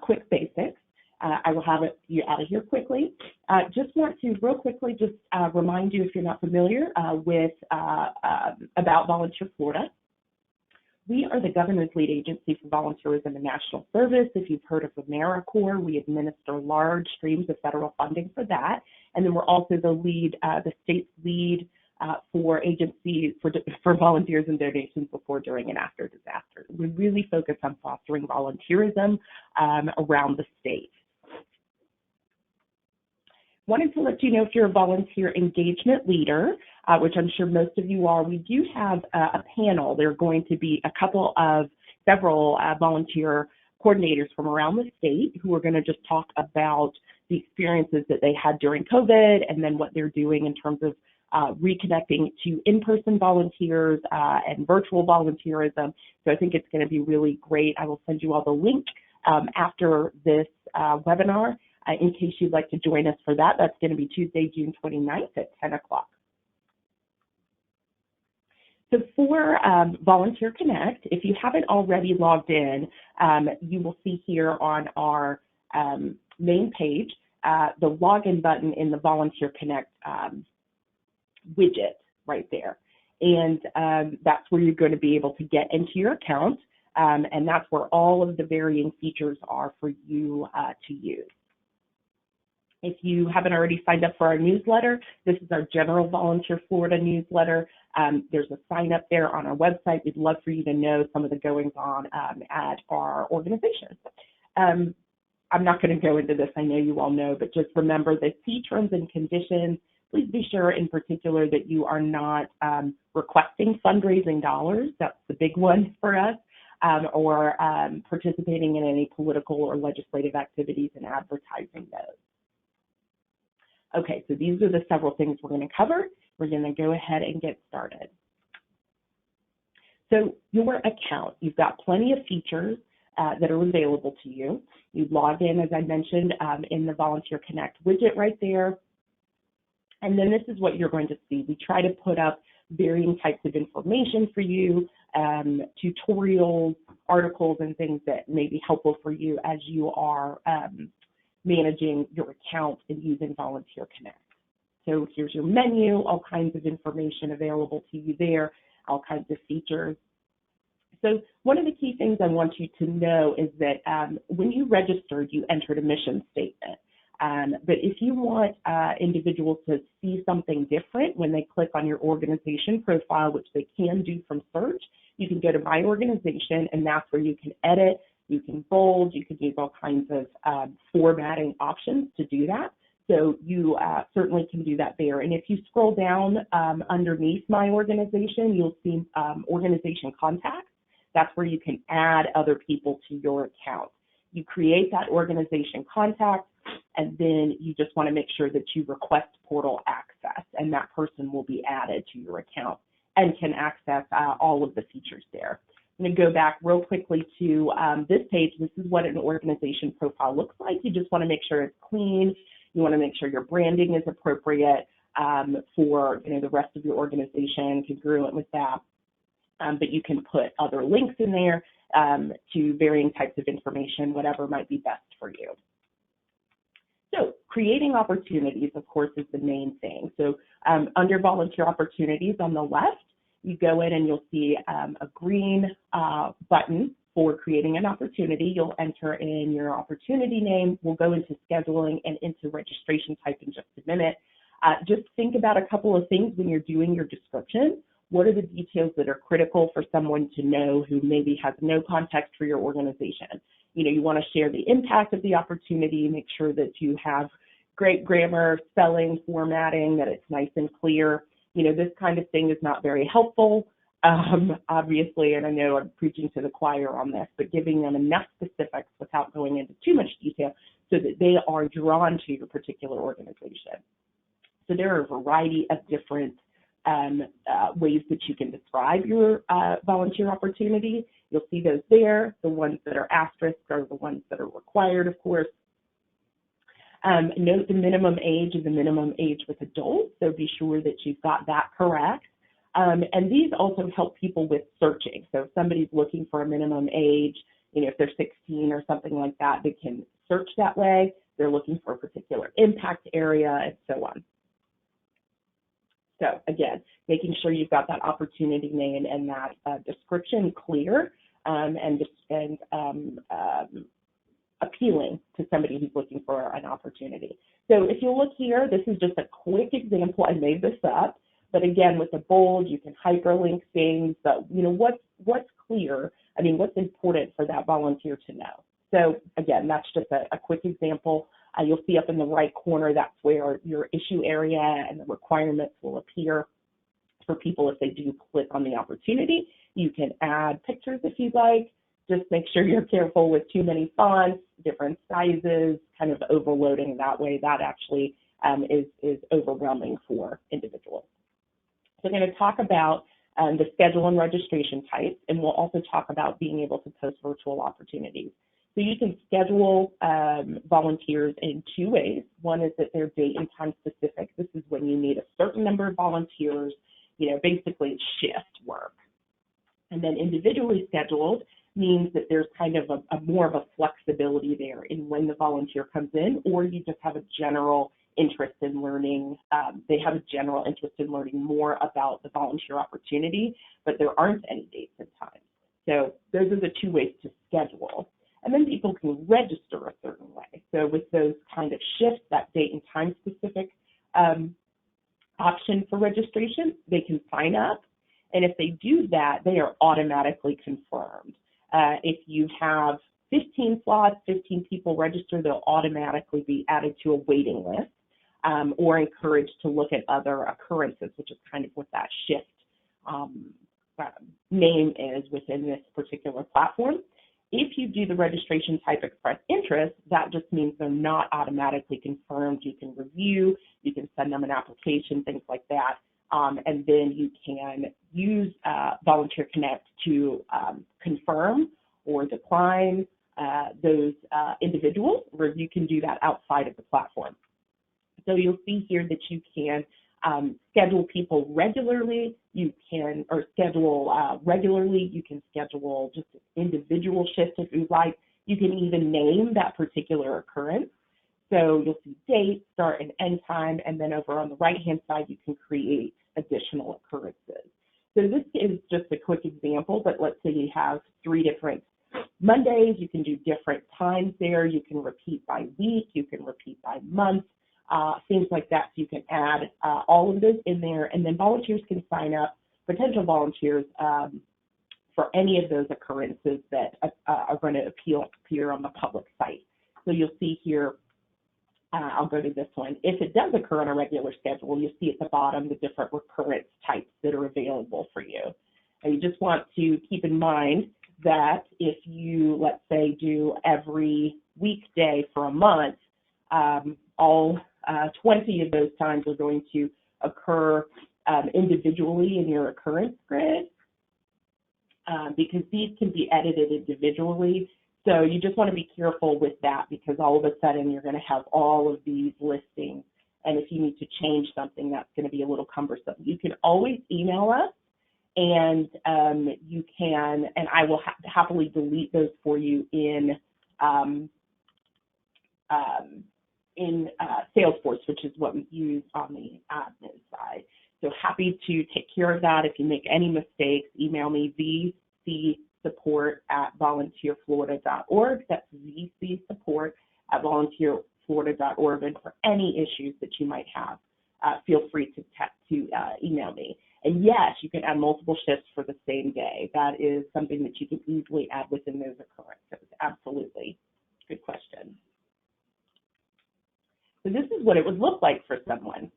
quick basics. I will have you out of here quickly. Just want to real quickly just remind you, if you're not familiar with about Volunteer Florida. We are the governor's lead agency for volunteerism and national service. If you've heard of AmeriCorps, we administer large streams of federal funding for that. And then we're also the state's lead for agencies for volunteers and donations before, during, and after disasters. We really focus on fostering volunteerism around the state. Wanted to let you know, if you're a volunteer engagement leader, which I'm sure most of you are, we do have a panel. There are going to be several volunteer coordinators from around the state who are going to just talk about the experiences that they had during COVID, and then what they're doing in terms of reconnecting to in-person volunteers and virtual volunteerism. So I think it's going to be really great. I will send you all the link after this webinar in case you'd like to join us for that. That's going to be Tuesday, June 29th at 10 o'clock. So for Volunteer Connect, if you haven't already logged in, you will see here on our main page the login button in the Volunteer Connect widget right there. And that's where you're going to be able to get into your account, and that's where all of the varying features are for you to use. If you haven't already signed up for our newsletter, this is our General Volunteer Florida newsletter. There's a sign up there on our website. We'd love for you to know some of the goings on at our organization. I'm not going to go into this, I know you all know, but just remember the key terms and conditions. Please be sure in particular that you are not requesting fundraising dollars. That's the big one for us. Or participating in any political or legislative activities and advertising those. Okay, so these are the several things we're going to cover. We're going to go ahead and get started. So your account, you've got plenty of features that are available to you. You log in, as I mentioned, in the Volunteer Connect widget right there. And then this is what you're going to see. We try to put up varying types of information for you, tutorials, articles, and things that may be helpful for you as you are managing your account and using Volunteer Connect. So here's your menu, all kinds of information available to you there, all kinds of features. So one of the key things I want you to know is that when you registered, you entered a mission statement. But if you want individuals to see something different when they click on your organization profile, which they can do from search, you can go to My Organization, and that's where you can edit, you can bold, you can use all kinds of formatting options to do that. So you certainly can do that there. And if you scroll down underneath My Organization, you'll see Organization Contacts. That's where you can add other people to your account. You create that organization contact, and then you just want to make sure that you request portal access, and that person will be added to your account and can access all of the features there. I'm going to go back real quickly to this page. This is what an organization profile looks like. You just want to make sure it's clean. You want to make sure your branding is appropriate for the rest of your organization, congruent with that. But you can put other links in there to varying types of information, whatever might be best for you. So creating opportunities, of course, is the main thing. So under volunteer opportunities on the left, you go in and you'll see a green button for creating an opportunity. You'll enter in your opportunity name. We'll go into scheduling and into registration type in just a minute. Just think about a couple of things when you're doing your description. What are the details that are critical for someone to know who maybe has no context for your organization? You want to share the impact of the opportunity, make sure that you have great grammar, spelling, formatting, that it's nice and clear. This kind of thing is not very helpful, obviously, and I know I'm preaching to the choir on this, but giving them enough specifics without going into too much detail so that they are drawn to your particular organization. So there are a variety of different ways that you can describe your volunteer opportunity. You'll see those there. The ones that are asterisked are the ones that are required, of course. Note the minimum age is a minimum age with adults, so be sure that you've got that correct. And these also help people with searching. So if somebody's looking for a minimum age, if they're 16 or something like that, they can search that way. They're looking for a particular impact area and so on. So again, making sure you've got that opportunity name and that description clear and appealing to somebody who's looking for an opportunity. So if you look here, this is just a quick example. I made this up, but again, with the bold, you can hyperlink things. But what's clear? I mean, what's important for that volunteer to know? So again, that's just a quick example. You'll see up in the right corner, that's where your issue area and the requirements will appear for people if they do click on the opportunity. You can add pictures if you'd like. Just make sure you're careful with too many fonts, different sizes, kind of overloading that way. That actually is overwhelming for individuals. So we're going to talk about the schedule and registration types, and we'll also talk about being able to post virtual opportunities. So you can schedule volunteers in two ways. One is that they're date and time specific. This is when you need a certain number of volunteers, basically it's shift work. And then individually scheduled means that there's kind of a more of a flexibility there in when the volunteer comes in, or you just have a general interest in learning. They have a general interest in learning more about the volunteer opportunity, but there aren't any dates and times. So those are the two ways to schedule. And then people can register a certain way. So with those kind of shifts, that date and time specific option for registration, they can sign up. And if they do that, they are automatically confirmed. If you have 15 slots, 15 people register, they'll automatically be added to a waiting list or encouraged to look at other occurrences, which is kind of what that shift name is within this particular platform. If you do the registration type express interest, that just means they're not automatically confirmed. You can review, you can send them an application, things like that. And then you can use Volunteer Connect to confirm or decline those individuals, or you can do that outside of the platform. So you'll see here that you can schedule people regularly. You can, schedule regularly. You can schedule just an individual shift if you'd like. You can even name that particular occurrence. So you'll see date, start and end time, and then over on the right-hand side, you can create additional occurrences. So this is just a quick example, but let's say you have 3 different Mondays. You can do different times there. You can repeat by week. You can repeat by month, things like that. So you can add all of those in there, and then volunteers can sign up, potential volunteers, for any of those occurrences that are going to appear on the public site. So you'll see here, I'll go to this one. If it does occur on a regular schedule, you'll see at the bottom the different recurrence types that are available for you. And you just want to keep in mind that if you, let's say, do every weekday for a month, all 20 of those times are going to occur individually in your occurrence grid because these can be edited individually. So you just want to be careful with that because all of a sudden you're going to have all of these listings. And if you need to change something, that's going to be a little cumbersome. You can always email us and you can, and I will happily delete those for you in Salesforce, which is what we use on the admin side. So happy to take care of that. If you make any mistakes, email me vcsupport@volunteerflorida.org. That's vcsupport@volunteerflorida.org. And for any issues that you might have, feel free to email me. And yes, you can add multiple shifts for the same day. That is something that you can easily add within those occurrences. Absolutely. Good question. So this is what it would look like for someone.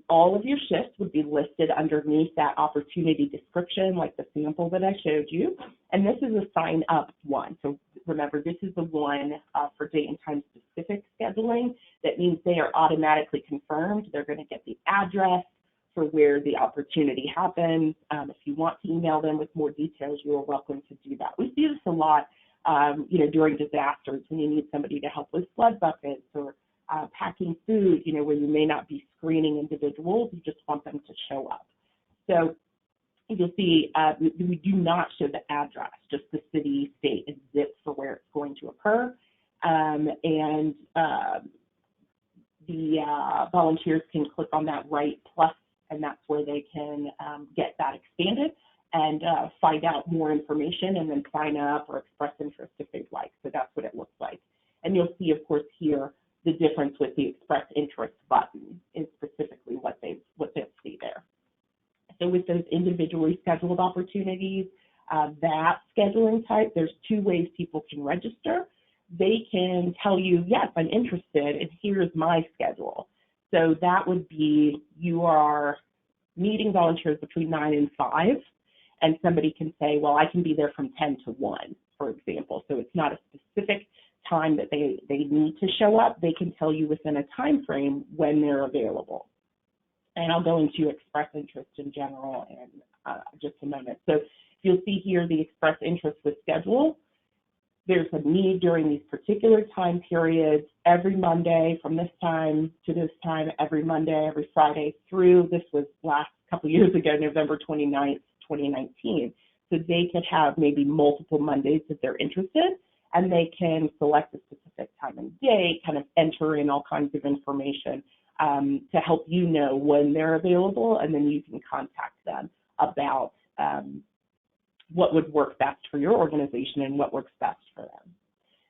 All of your shifts would be listed underneath that opportunity description, like the sample that I showed you. And this is a sign up one. So remember, this is the one for date and time specific scheduling. That means they are automatically confirmed. They're going to get the address for where the opportunity happens. If you want to email them with more details, you are welcome to do that. We see this a lot, during disasters when you need somebody to help with flood buckets or packing food, where you may not be screening individuals, you just want them to show up. So You'll see we do not show the address, just the city, state, and zip for where it's going to occur. The volunteers can click on that right plus, and that's where they can get that expanded and find out more information and then sign up or express interest if they'd like. So that's what it looks like. And you'll see, of course, here the difference with the express interest button is specifically what they'll see there. So with those individually scheduled opportunities, that scheduling type, there's two ways people can register. They can tell you, yes, I'm interested, and here's my schedule. So that would be you are meeting volunteers between 9 and 5, and somebody can say, well, I can be there from 10 to 1, for example. So it's not a specific time that they need to show up. They can tell you within a time frame when they're available. And I'll go into express interest in general in just a moment. So you'll see here the express interest with schedule. There's a need during these particular time periods every Monday from this time to this time, every Monday, every Friday through, this was last couple years ago, November 29th, 2019. So they could have maybe multiple Mondays if they're interested, and they can select a specific time and date, kind of enter in all kinds of information to help you know when they're available, and then you can contact them about what would work best for your organization and what works best for them.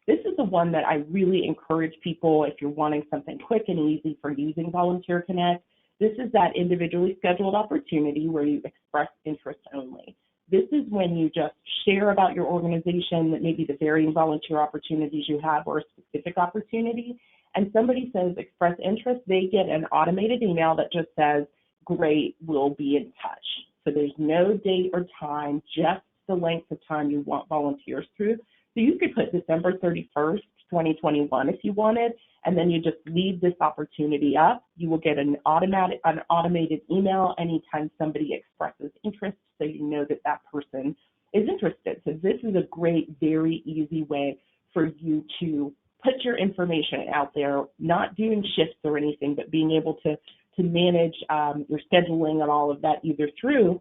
This is the one that I really encourage people if you're wanting something quick and easy for using Volunteer Connect. This is that individually scheduled opportunity where you express interest only. This is when you just share about your organization, that maybe the varying volunteer opportunities you have or a specific opportunity, and somebody says express interest, they get an automated email that just says, great, we'll be in touch. So there's no date or time, just the length of time you want volunteers through. So you could put December 31st, 2021 if you wanted, and then you just leave this opportunity up. You will get an automated email anytime somebody expresses interest, so you know that that person is interested. So this is a great, very easy way for you to put your information out there, not doing shifts or anything, but being able to manage your scheduling and all of that either through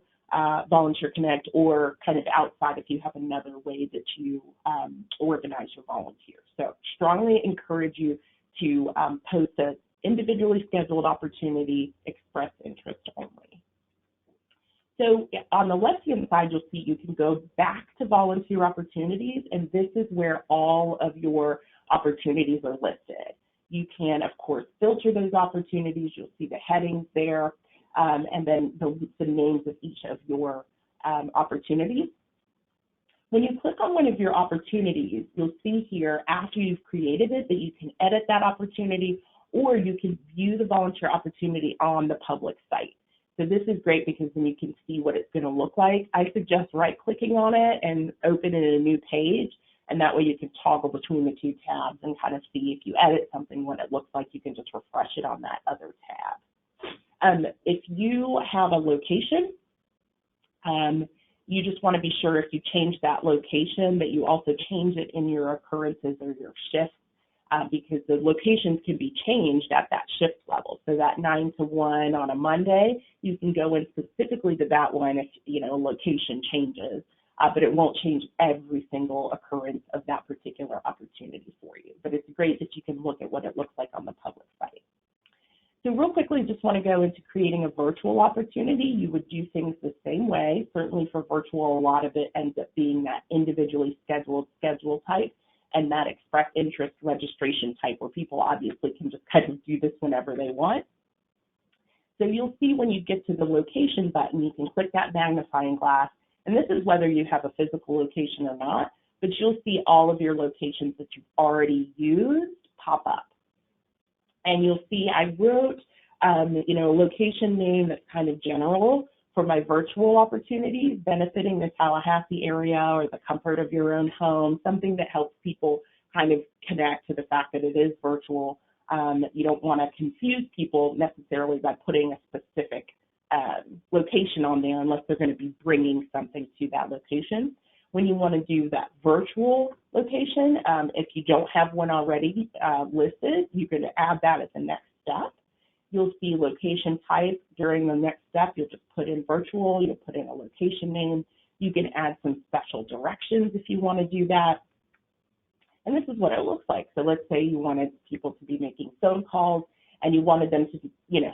Volunteer Connect or kind of outside if you have another way that you organize your volunteers. So strongly encourage you to post an individually scheduled opportunity, express interest only. So on the left-hand side, you'll see you can go back to volunteer opportunities, and this is where all of your opportunities are listed. You can, of course, filter those opportunities. You'll see the headings there, and then the names of each of your opportunities. When you click on one of your opportunities, you'll see here after you've created it that you can edit that opportunity, or you can view the volunteer opportunity on the public site. So this is great because then you can see what it's going to look like. I suggest right-clicking on it and open it in a new page, and that way you can toggle between the two tabs and kind of see if you edit something, what it looks like. You can just refresh it on that other tab. If you have a location, you just want to be sure if you change that location that you also change it in your occurrences or your shifts, because the locations can be changed at that shift level. So that 9 to 1 on a Monday, you can go in specifically to that one if, location changes, but it won't change every single occurrence of that particular opportunity for you. But it's great that you can look at what it looks like on the public site. So real quickly, just want to go into creating a virtual opportunity. You would do things the same way. Certainly for virtual, a lot of it ends up being that individually scheduled schedule type and that express interest registration type where people obviously can just kind of do this whenever they want. So you'll see when you get to the location button, you can click that magnifying glass, and this is whether you have a physical location or not, but you'll see all of your locations that you've already used pop up. And you'll see I wrote, a location name that's kind of general for my virtual opportunities, benefiting the Tallahassee area or the comfort of your own home, something that helps people kind of connect to the fact that it is virtual. You don't want to confuse people necessarily by putting a specific location on there unless they're going to be bringing something to that location. When you want to do that virtual location, if you don't have one already listed, you can add that as the next step. You'll see location type. During the next step, you'll just put in virtual, you'll put in a location name. You can add some special directions if you want to do that. And this is what it looks like. So let's say you wanted people to be making phone calls and you wanted them to,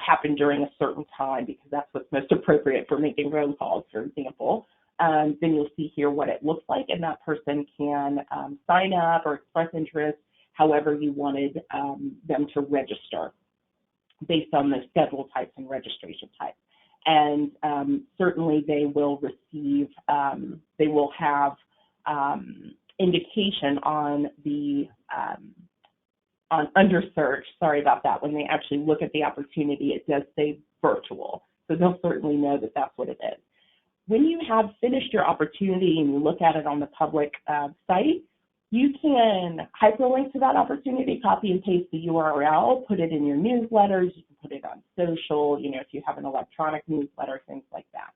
happen during a certain time because that's what's most appropriate for making phone calls, for example. Then you'll see here what it looks like, and that person can sign up or express interest however you wanted them to register based on the schedule types and registration types. And certainly they will receive, they will have indication on the under search, sorry about that, when they actually look at the opportunity, it does say virtual. So they'll certainly know that that's what it is. When you have finished your opportunity and you look at it on the public site, you can hyperlink to that opportunity, copy and paste the URL, put it in your newsletters, you can put it on social, if you have an electronic newsletter, things like that.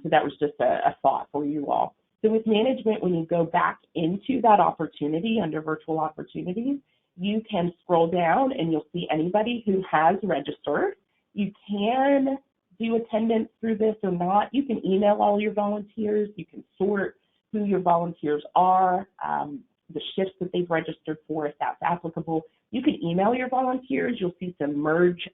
So that was just a thought for you all. So with management, when you go back into that opportunity under virtual opportunities, you can scroll down and you'll see anybody who has registered. You can do attendance through this or not. You can email all your volunteers. You can sort who your volunteers are, the shifts that they've registered for, if that's applicable. You can email your volunteers. You'll see some merge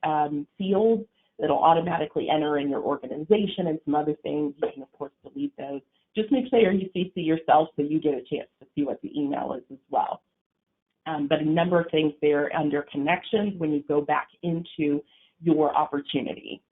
fields that'll automatically enter in your organization and some other things. You can, of course, delete those. Just make sure you CC yourself so you get a chance to see what the email is as well. But a number of things there under connections when you go back into your opportunity.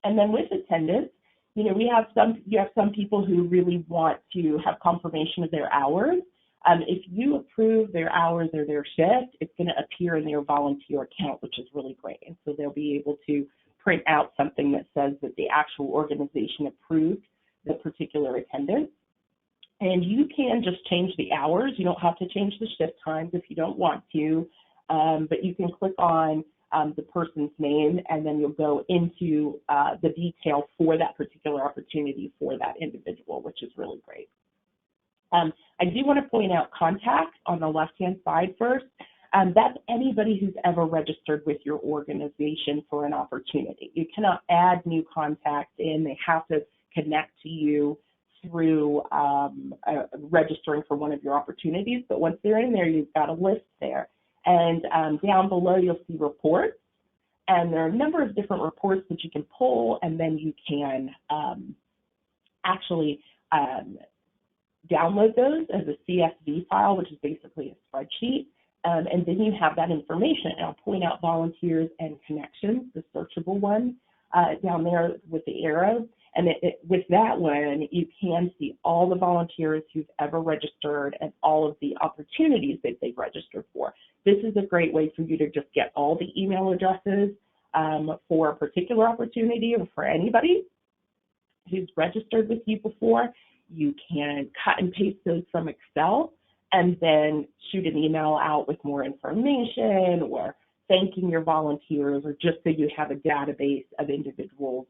And then with attendance, you have some people who really want to have confirmation of their hours. If you approve their hours or their shift, it's going to appear in their volunteer account, which is really great. And so they'll be able to print out something that says that the actual organization approved the particular attendance. And you can just change the hours. You don't have to change the shift times if you don't want to, but you can click on the person's name, and then you'll go into the detail for that particular opportunity for that individual, which is really great. I do want to point out contact on the left-hand side first. That's anybody who's ever registered with your organization for an opportunity. You cannot add new contacts in. They have to connect to you through registering for one of your opportunities. But once they're in there, you've got a list there. And down below, you'll see reports. And there are a number of different reports that you can pull, and then you can actually download those as a CSV file, which is basically a spreadsheet. And then you have that information. And I'll point out volunteers and connections, the searchable one down there with the arrow. And with that one, you can see all the volunteers who've ever registered and all of the opportunities that they've registered for. This is a great way for you to just get all the email addresses for a particular opportunity or for anybody who's registered with you before. You can cut and paste those from Excel and then shoot an email out with more information or thanking your volunteers, or just so you have a database of individuals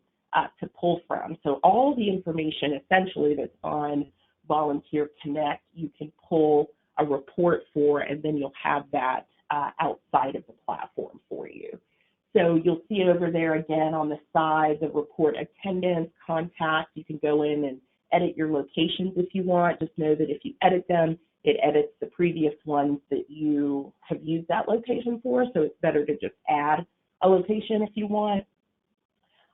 to pull from. So all the information essentially that's on Volunteer Connect, you can pull a report for, and then you'll have that outside of the platform for you. So you'll see over there again on the side, the report attendance, contact. You can go in and edit your locations if you want. Just know that if you edit them, it edits the previous ones that you have used that location for. So it's better to just add a location if you want,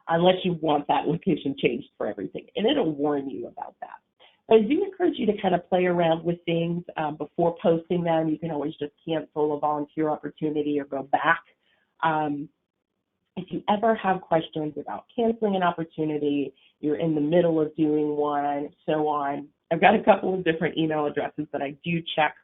unless you want that location changed for everything. And it'll warn you about that. But I do encourage you to kind of play around with things before posting them. You can always just cancel a volunteer opportunity or go back. If you ever have questions about canceling an opportunity, you're in the middle of doing one, so on, I've got a couple of different email addresses that I do check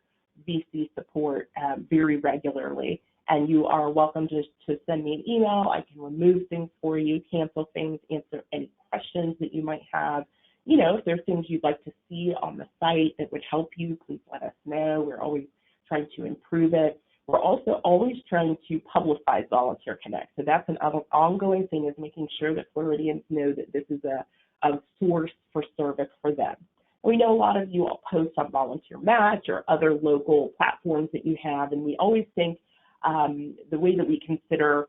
VC support very regularly. And you are welcome to send me an email. I can remove things for you, cancel things, answer any questions that you might have. If there's things you'd like to see on the site that would help you, please let us know. We're always trying to improve it. We're also always trying to publicize Volunteer Connect. So that's an ongoing thing, is making sure that Floridians know that this is a source for service for them. We know a lot of you all post on Volunteer Match or other local platforms that you have, and we always think the way that we consider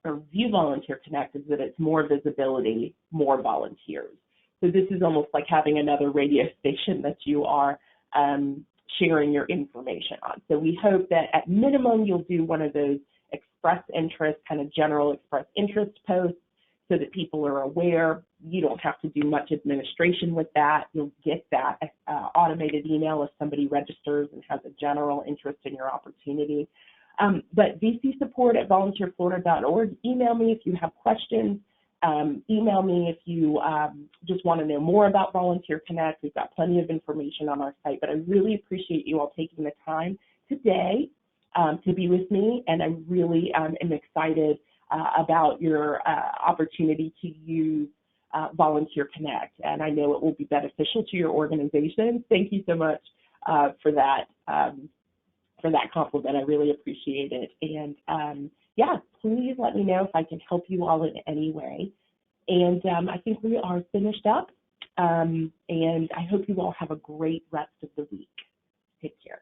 or view Volunteer Connect is that it's more visibility, more volunteers. So this is almost like having another radio station that you are sharing your information on. So we hope that at minimum you'll do one of those express interest, kind of general express interest posts so that people are aware. You don't have to do much administration with that. You'll get that automated email if somebody registers and has a general interest in your opportunity. But vcsupport@volunteerflorida.org. Email me if you have questions. Email me if you just want to know more about Volunteer Connect. We've got plenty of information on our site, but I really appreciate you all taking the time today to be with me, and I really am excited about your opportunity to use Volunteer Connect, and I know it will be beneficial to your organization. Thank you so much for that compliment. I really appreciate it. And yeah, please let me know if I can help you all in any way. And I think we are finished up, and I hope you all have a great rest of the week. Take care.